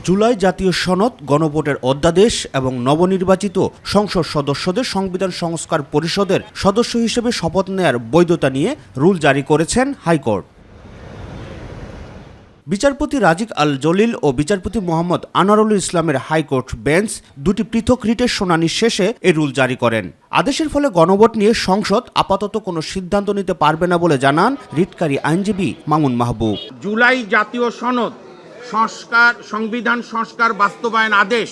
জুলাই জাতীয় সনদ, গণভোটের অধ্যাদেশ এবং নবনির্বাচিত সংসদ সদস্যদের সংবিধান সংস্কার পরিষদের সদস্য হিসেবে শপথ নেয়ার বৈধতা নিয়ে রুল জারি করেছেন হাইকোর্ট। বিচারপতি রাজিক আল জলিল ও বিচারপতি মোহাম্মদ আনোয়ারুল ইসলামের হাইকোর্ট বেঞ্চ দুটি পৃথক রিটের শুনানি শেষে এই রুল জারি করেন। আদেশের ফলে গণভোট নিয়ে সংসদ আপাতত কোনো সিদ্ধান্ত নিতে পারবে না বলে জানান রিটকারী আইনজীবী মামুন মাহবুব। জুলাই জাতীয় সনদ সংবিধান সংস্কার বাস্তবায়ন আদেশ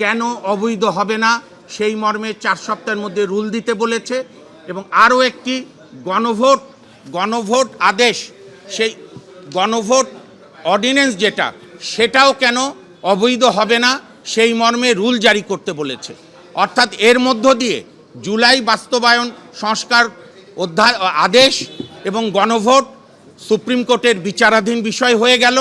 কেন অবৈধ হবে না সেই মর্মে 4 সপ্তাহের মধ্যে রুল দিতে বলেছে এবং আরও একটি গণভোট আদেশ, সেই গণভোট অর্ডিন্যান্স সেটাও কেন অবৈধ হবে না সেই মর্মে রুল জারি করতে বলেছে। অর্থাৎ এর মধ্য দিয়ে জুলাই বাস্তবায়ন সংস্কার আদেশ এবং গণভোট সুপ্রিম কোর্টের বিচারাধীন বিষয় হয়ে গেল।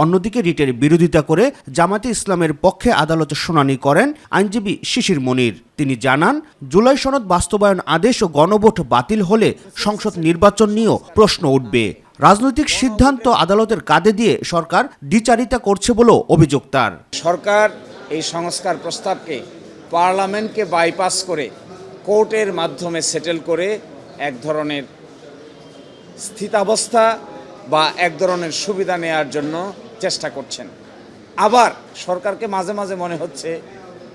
অন্যদিকে রিটের বিরোধিতা করে জামাতে ইসলামের পক্ষে আদালতে শুনানি করেন আইনজীবী শিশির মনির। তিনি জানান, জুলাই সনদ বাস্তবায়ন আদেশ ও গণভোট বাতিল হলে সংসদ নির্বাচন নিয়েও প্রশ্ন উঠবে। রাজনৈতিক সিদ্ধান্ত আদালতের কাঁধে দিয়ে সরকার দ্বিচারিতা করছে বলেও অভিযোগ তার। সরকার এই সংস্কার প্রস্তাবকে পার্লামেন্টকে বাইপাস করে কোর্টের মাধ্যমে সেটেল করে এক ধরনের স্থিতাবস্থা বা এক ধরনের সুবিধা নেয়ার জন্য চেষ্টা করছেন। আবার সরকারকে মাঝে মাঝে মনে হচ্ছে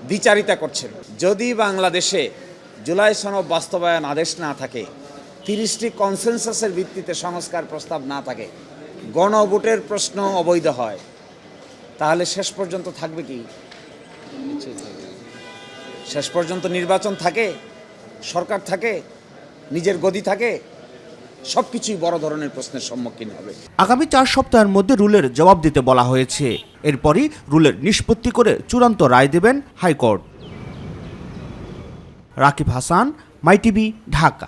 দ্বিচারিতা করছেন। যদি বাংলাদেশে জুলাই সনদ বাস্তবায়ন আদেশ না থাকে, 30টি কনসেনসাসের ভিত্তিতে সংস্কার প্রস্তাব না থাকে, গণভোটের প্রশ্ন অবৈধ হয়, তাহলে শেষ পর্যন্ত থাকবে কি? শেষ পর্যন্ত নির্বাচন থাকে, সরকার থাকে, নিজের গদি থাকে, সবকিছুই বড় ধরনের প্রশ্নের সম্মুখীন হবে। আগামী 4 সপ্তাহের মধ্যে রুলের জবাব দিতে বলা হয়েছে। এরপরই রুলের নিষ্পত্তি করে চূড়ান্ত রায় দেবেন হাইকোর্ট। রাকিব হাসান, মাই টিভি, ঢাকা।